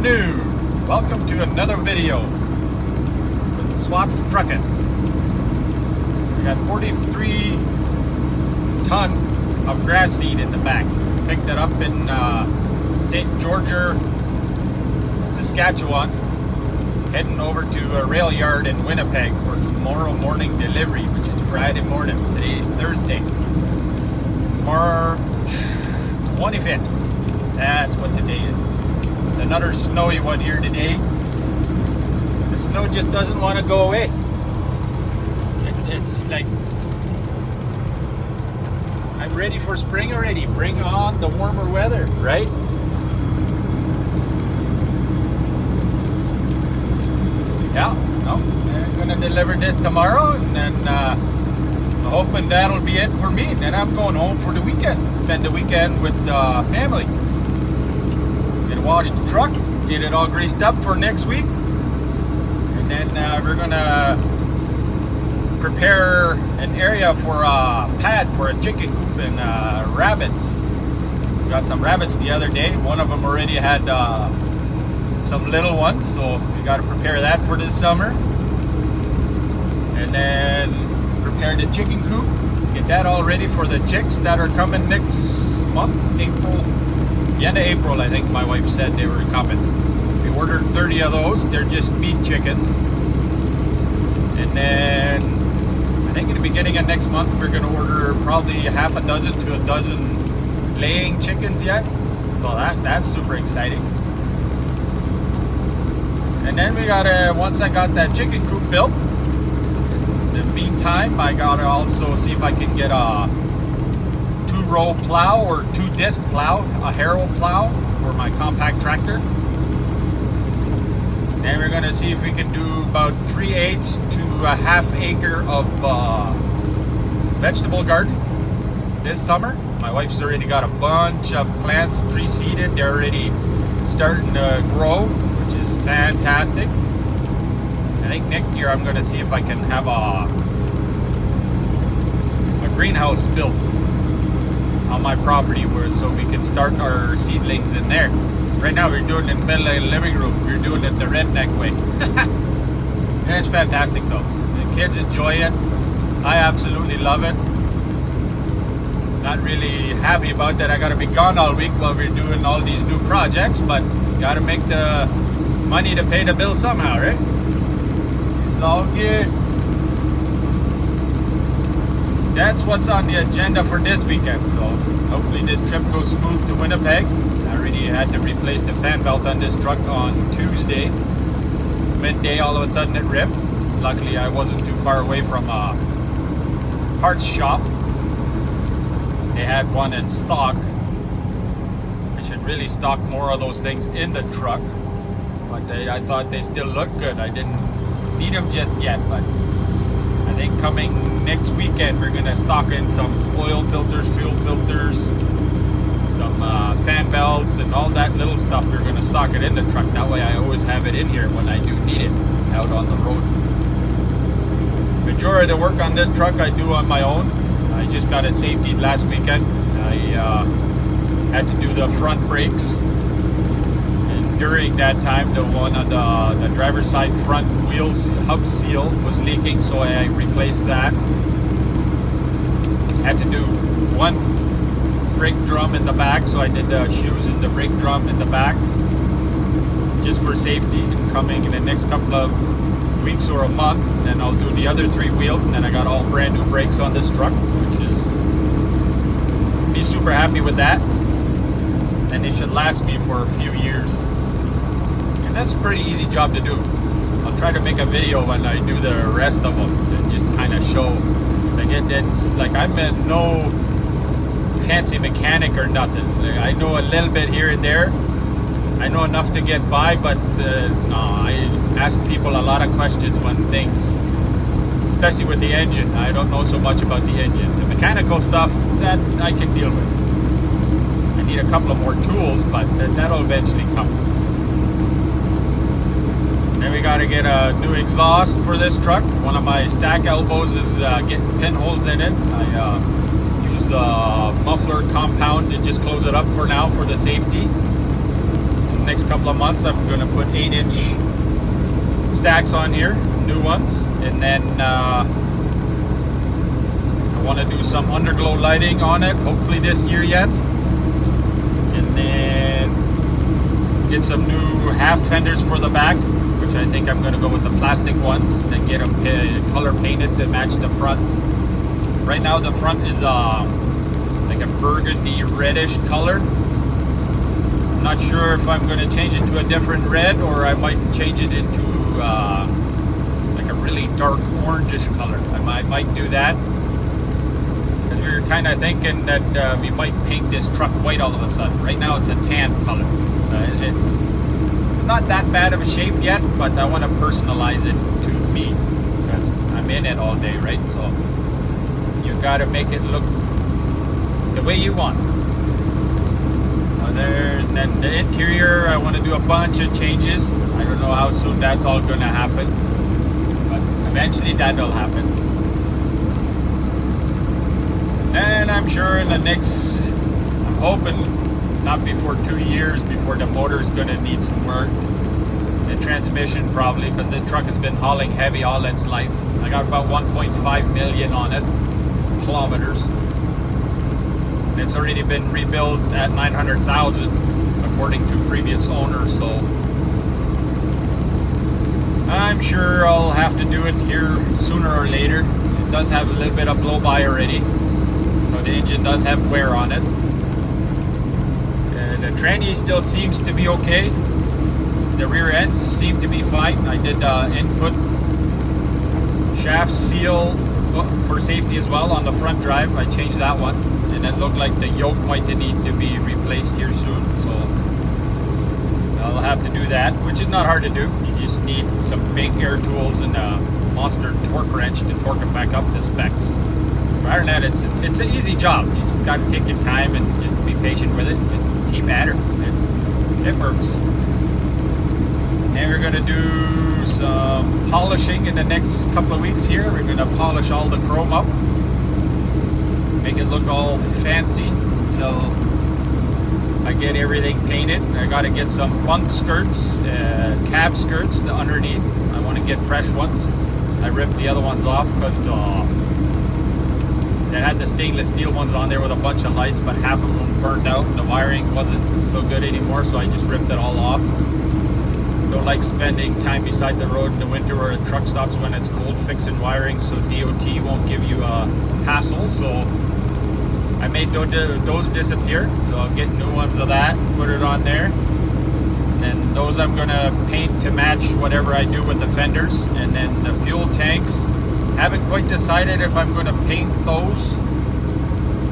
afternoon. Welcome to another video with Swats Trucking. We got 43 ton of grass seed in the back. Picked it up in St. George, Saskatchewan. Heading over to a rail yard in Winnipeg for tomorrow morning delivery, which is Friday morning. Today is Thursday, March 25th. That's what today is. It's another snowy one here today. The snow just doesn't want to go away. It's like I'm ready for spring already. Bring on the warmer weather, right? Yeah, no, I'm gonna deliver this tomorrow, and then I'm hoping that'll be it for me. And then I'm going home for the weekend. Spend the weekend with the family. Gonna wash the truck, get it all greased up for next week, and then we're gonna prepare an area for a pad for a chicken coop and rabbits. We got some rabbits the other day. One of them already had some little ones, so we got to prepare that for this summer, and then prepare the chicken coop, get that all ready for the chicks that are coming next month, April, the end of April. I think my wife said they were coming. We ordered 30 of those. They're just meat chickens, and then I think in the beginning of next month we're going to order probably half a dozen to a dozen laying chickens yet, so that's super exciting. And then we gotta, once I got that chicken coop built, in the meantime, I gotta also see if I can get a 2-row plow or 2-disc plow, a Harrow plow for my compact tractor. And we're gonna see if we can do about 3/8 to a half acre of vegetable garden this summer. My wife's already got a bunch of plants pre-seeded. They're already starting to grow. Fantastic. I think next year I'm going to see if I can have a greenhouse built on my property so we can start our seedlings in there. Right now we're doing it in the middle of the living room. We're doing it the redneck way. And it's fantastic though. The kids enjoy it. I absolutely love it. Not really happy about that I got to be gone all week while we're doing all these new projects, but got to make the money to pay the bill somehow, right? It's all good. That's what's on the agenda for this weekend. So hopefully this trip goes smooth to Winnipeg. I already had to replace the fan belt on this truck on Tuesday. Midday, all of a sudden it ripped. Luckily I wasn't too far away from a parts shop. They had one in stock. I should really stock more of those things in the truck. But I thought they still looked good. I didn't need them just yet, but I think coming next weekend we're gonna stock in some oil filters, fuel filters, some fan belts, and all that little stuff. We're gonna stock it in the truck. That way I always have it in here when I do need it out on the road. Majority of the work on this truck I do on my own. I just got it safetied last weekend. I had to do the front brakes. During that time, the one on the driver's side front wheels hub seal was leaking, so I replaced that. Had to do one brake drum in the back, so I did the shoes and the brake drum in the back, just for safety. And coming in the next couple of weeks or a month, then I'll do the other 3 wheels, and then I got all brand new brakes on this truck, which is, be super happy with that. And it should last me for a few years. That's a pretty easy job to do. I'll try to make a video when I do the rest of them and just kind of show. Like it's like I'm no fancy mechanic or nothing. Like I know a little bit here and there. I know enough to get by, but no, I ask people a lot of questions when things, especially with the engine. I don't know so much about the engine. The mechanical stuff, that I can deal with. I need a couple of more tools, but that'll eventually come. Then we got to get a new exhaust for this truck. One of my stack elbows is getting pinholes in it. I use the muffler compound to just close it up for now for the safety. And next couple of months, I'm going to put 8-inch stacks on here, new ones, and then I want to do some underglow lighting on it, hopefully this year yet, and then get some new half fenders for the back, which I think I'm going to go with the plastic ones, and then get them color painted to match the front. Right now the front is like a burgundy reddish color. I'm not sure if I'm going to change it to a different red, or I might change it into like a really dark orangish color. I might do that, because we were kind of thinking that we might paint this truck white all of a sudden. Right now it's a tan color. It's not that bad of a shape yet, but I want to personalize it to me, because I'm in it all day, right? So you got to make it look the way you want. And then the interior, I want to do a bunch of changes. I don't know how soon that's all going to happen, but eventually that'll happen. And I'm sure in the next, I'm hoping not before 2 years before the motor's going to need some work. The transmission probably, because this truck has been hauling heavy all its life. I got about 1.5 million on it, kilometers. It's already been rebuilt at 900,000 according to previous owners, so I'm sure I'll have to do it here sooner or later. It does have a little bit of blow-by already, so the engine does have wear on it. The tranny still seems to be okay. The rear ends seem to be fine. I did input shaft seal for safety as well on the front drive. I changed that one, and it looked like the yoke might need to be replaced here soon, so I'll have to do that, which is not hard to do. You just need some big air tools and a monster torque wrench to torque it back up to specs. Other than that, it's an easy job. You just got to take your time and just be patient with it and keep at it. It works. And we're going to do some polishing in the next couple of weeks here. We're going to polish all the chrome up, make it look all fancy until I get everything painted. I got to get some bunk skirts, cab skirts underneath. I want to get fresh ones. I ripped the other ones off because they had the stainless steel ones on there with a bunch of lights, but half of them burned out and the wiring wasn't so good anymore, so I just ripped it all off. Don't like spending time beside the road in the winter or at truck stops when it's cold fixing wiring, so DOT won't give you a hassle. So I made those disappear, so I'll get new ones of that, put it on there. And those I'm going to paint to match whatever I do with the fenders. And then the fuel tanks, haven't quite decided if I'm going to paint those,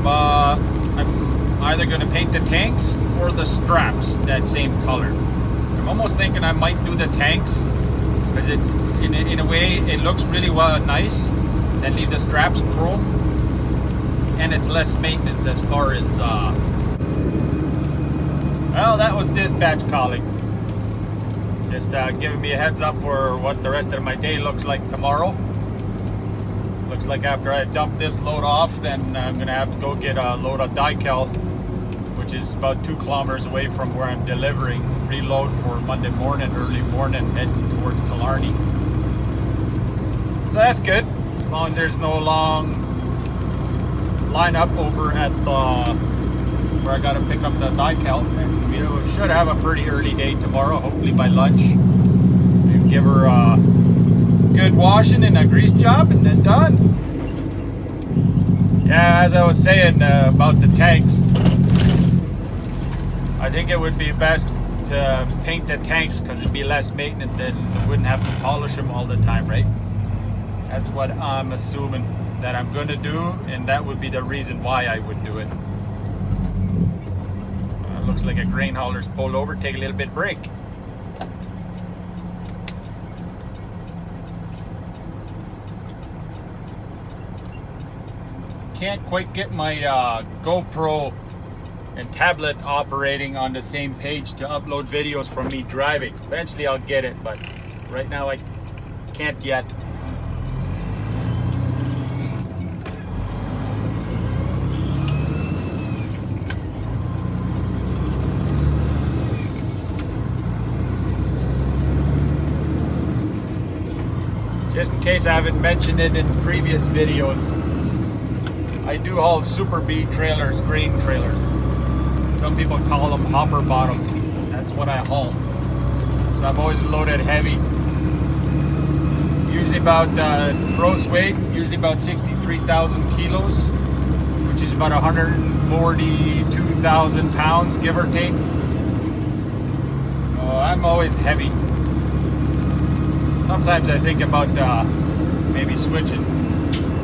but I'm either going to paint the tanks or the straps that same color. I'm almost thinking I might do the tanks, because in a way it looks really nice, then leave the straps chrome, and it's less maintenance as far as well, that was dispatch calling, just giving me a heads up for what the rest of my day looks like tomorrow. Looks like after I dump this load off, then I'm gonna have to go get a load of Dycal, which is about 2 kilometers away from where I'm delivering, reload for Monday morning, early morning, heading towards Killarney. So that's good, as long as there's no long lineup over at the where I gotta pick up the Dycal. And we should have a pretty early day tomorrow, hopefully by lunch. Maybe give her a good washing and a grease job, and then done. Yeah, as I was saying about the tanks, I think it would be best to paint the tanks, because it'd be less maintenance, then you wouldn't have to polish them all the time, right? That's what I'm assuming that I'm going to do, and that would be the reason why I would do it. Looks like a grain hauler's pulled over. Take a little bit break. Can't quite get my GoPro and tablet operating on the same page to upload videos from me driving. Eventually I'll get it, but right now I can't yet. case I haven't mentioned it in previous videos, I do haul Super B trailers, grain trailers. Some people call them hopper bottoms. That's what I haul. So I've always loaded heavy. Usually about gross weight, usually about 63,000 kilos, which is about 142,000 pounds, give or take. I'm always heavy. Sometimes I think about maybe switching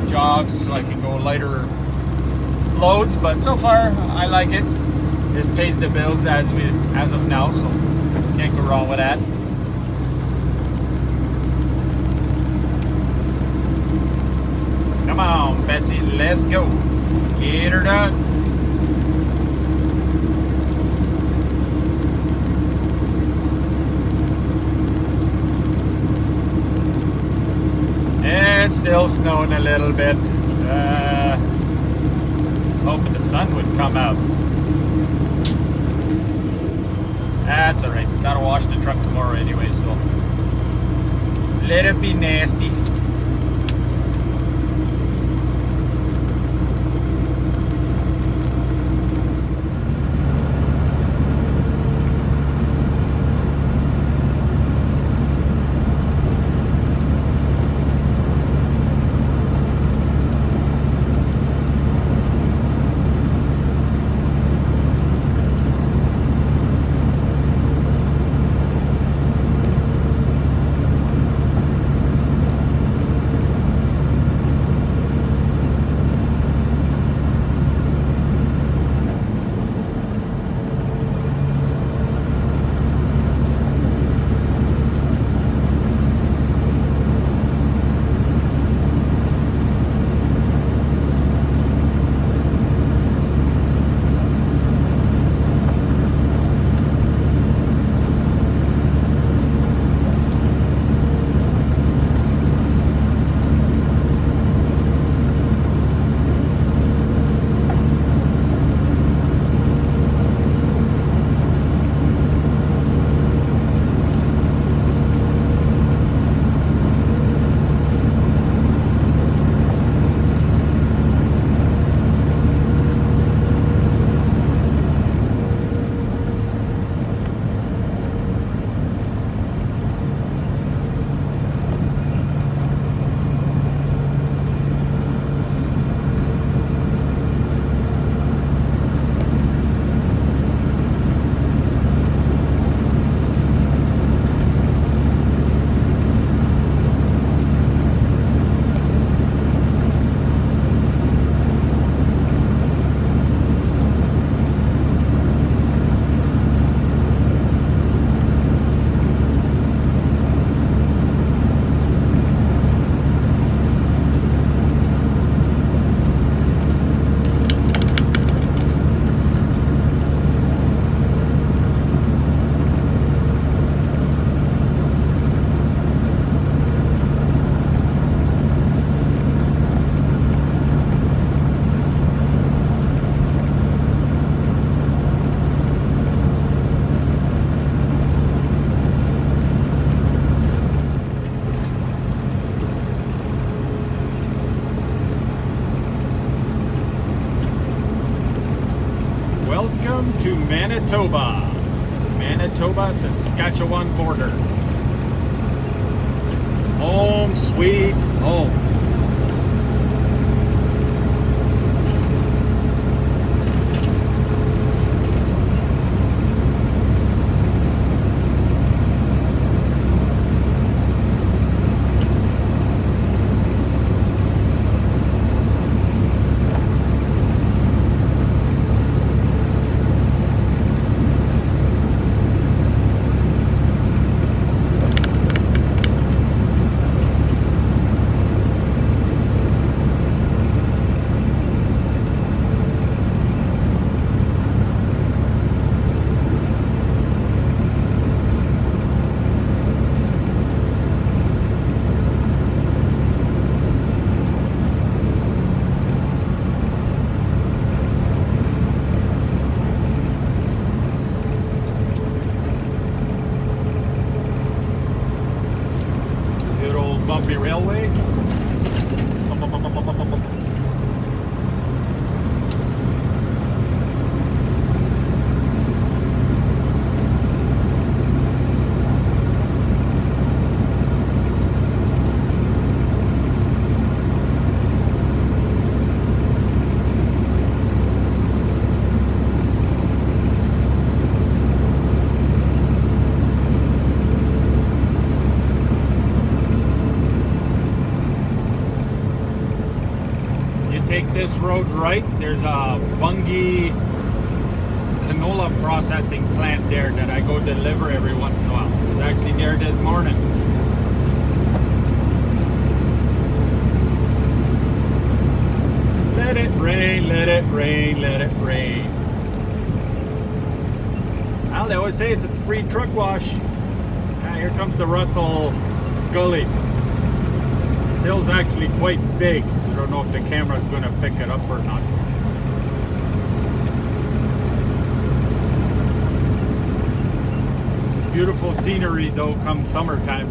jobs so I can go lighter loads, but so far I like it. This pays the bills as of now, so can't go wrong with that. Come on, Betsy, let's go. Get her done. It's still snowing a little bit. Hoping the sun would come out. That's alright. Gotta wash the truck tomorrow anyway, so let it be nasty. Welcome to Manitoba, Saskatchewan border. Home sweet home. take this road right, there's a Bunge canola processing plant there that I go deliver every once in a while. I was actually there this morning. Let it rain, let it rain, let it rain. Well, they always say it's a free truck wash. Here comes the Russell Gully. This hill's actually quite big. I don't know if the camera's going to pick it up or not. Beautiful scenery though come summertime.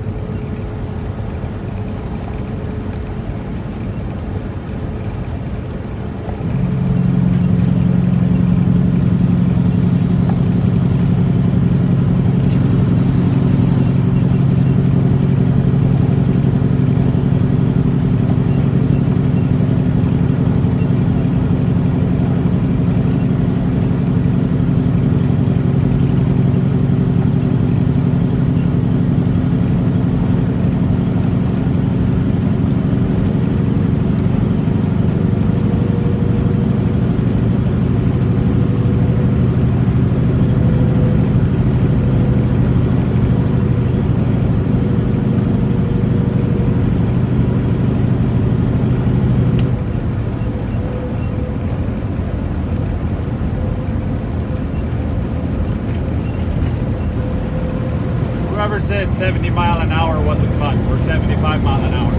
Whoever said 70 mile an hour wasn't fun, or 75 mile an hour.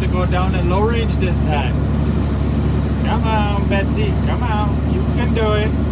To go down in low range this time. Come on, Betsy, come on, you can do it.